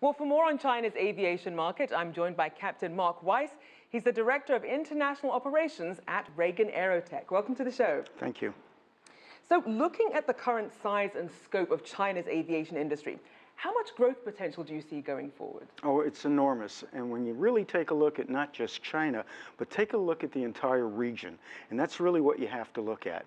Well, for more on China's aviation market, I'm joined by Captain Mark Weiss. He's the Director of International Operations at Reagan AeroTech. Welcome to the show. Thank you. So, looking at the current size and scope of China's aviation industry, how much growth potential do you see going forward? Oh, it's enormous. And when you really take a look at not just China, but take a look at the entire region, and that's really what you have to look at.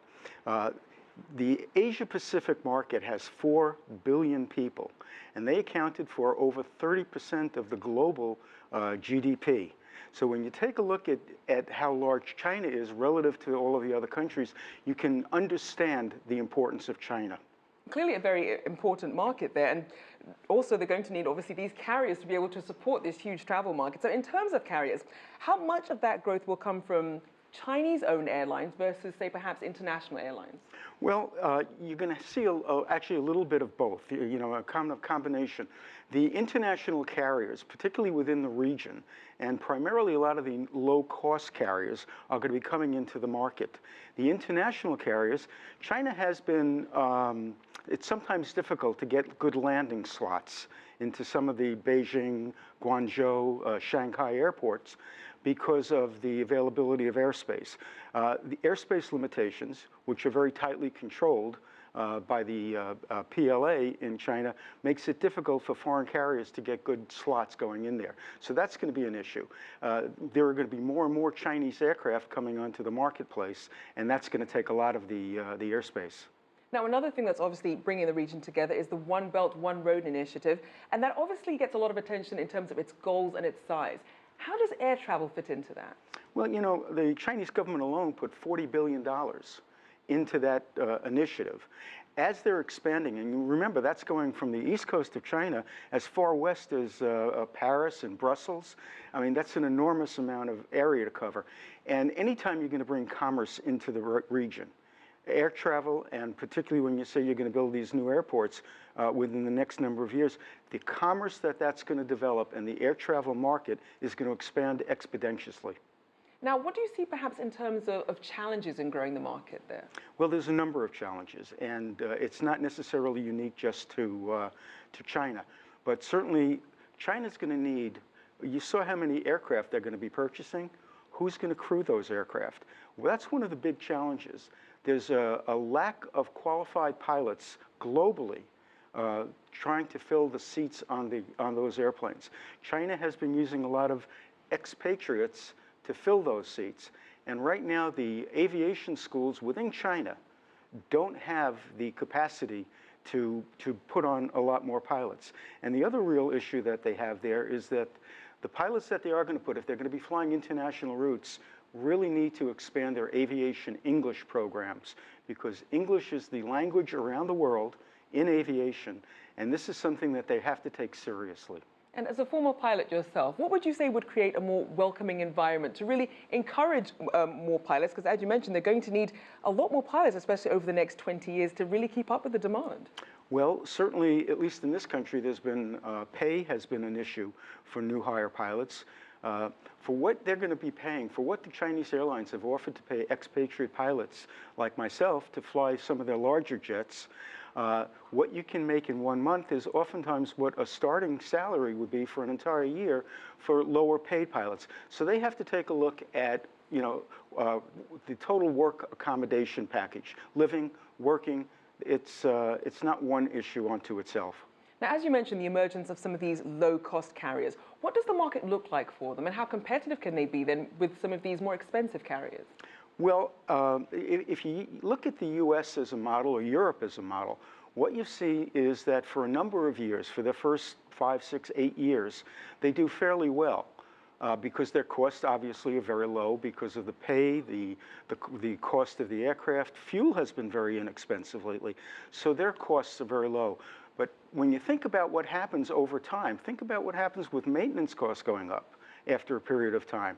The Asia-Pacific market has 4 billion people, and they accounted for over 30% of the global GDP. So when you take a look at how large China is relative to all of the other countries, you can understand the importance of China. Clearly a very important market there, and also they're going to need, obviously, these carriers to be able to support this huge travel market. So in terms of carriers, how much of that growth will come from Chinese-owned airlines versus, say, perhaps international airlines? Well, you're going to see actually a little bit of both, a kind of combination. The international carriers, particularly within the region, and primarily a lot of the low-cost carriers are going to be coming into the market. The international carriers, China has been, it's sometimes difficult to get good landing slots into some of the Beijing, Guangzhou, Shanghai airports because of the availability of airspace. The airspace limitations, which are very tightly controlled by the PLA in China, makes it difficult for foreign carriers to get good slots going in there. So that's going to be an issue. There are going to be more and more Chinese aircraft coming onto the marketplace, and that's going to take a lot of the airspace. Now, another thing that's obviously bringing the region together is the One Belt, One Road initiative, and that obviously gets a lot of attention in terms of its goals and its size. How does air travel fit into that? Well, the Chinese government alone put $40 billion into that initiative. As they're expanding, and remember, that's going from the east coast of China as far west as Paris and Brussels. I mean, that's an enormous amount of area to cover. And anytime you're going to bring commerce into the region, air travel, and particularly when you say you're going to build these new airports within the next number of years, the commerce that's going to develop and the air travel market is going to expand exponentially. Now, what do you see perhaps in terms of challenges in growing the market there? Well, there's a number of challenges, and it's not necessarily unique just to China. But certainly, China's going to need, you saw how many aircraft they're going to be purchasing. Who's going to crew those aircraft? Well, that's one of the big challenges. There's a lack of qualified pilots globally trying to fill the seats on those airplanes. China has been using a lot of expatriates to fill those seats. And right now, the aviation schools within China don't have the capacity to put on a lot more pilots. And the other real issue that they have there is that the pilots that they are going to put, if they're going to be flying international routes, really need to expand their aviation English programs, because English is the language around the world in aviation, and this is something that they have to take seriously. And as a former pilot yourself, what would you say would create a more welcoming environment to really encourage more pilots? Because as you mentioned, they're going to need a lot more pilots, especially over the next 20 years, to really keep up with the demand. Well, certainly, at least in this country, there's been, pay has been an issue for new hire pilots. For what they're going to be paying, for what the Chinese airlines have offered to pay expatriate pilots like myself to fly some of their larger jets, what you can make in 1 month is oftentimes what a starting salary would be for an entire year for lower paid pilots. So they have to take a look at, the total work accommodation package, living, working. It's not one issue unto itself. Now, as you mentioned, the emergence of some of these low-cost carriers, what does the market look like for them, and how competitive can they be then with some of these more expensive carriers? Well, if you look at the US as a model or Europe as a model, what you see is that for a number of years, for the first 5, 6, 8 years, they do fairly well. Because their costs obviously are very low because of the pay, the cost of the aircraft. Fuel has been very inexpensive lately, so their costs are very low. But when you think about what happens over time, think about what happens with maintenance costs going up after a period of time.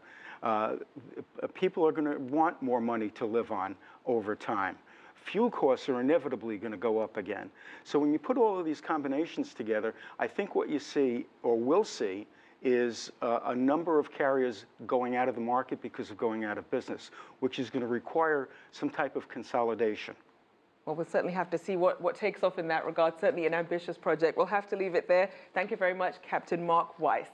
People are going to want more money to live on over time. Fuel costs are inevitably going to go up again. So when you put all of these combinations together, I think what you see, or will see, is a number of carriers going out of the market because of going out of business, which is going to require some type of consolidation. Well, we'll certainly have to see what takes off in that regard. Certainly an ambitious project. We'll have to leave it there. Thank you very much, Captain Mark Weiss.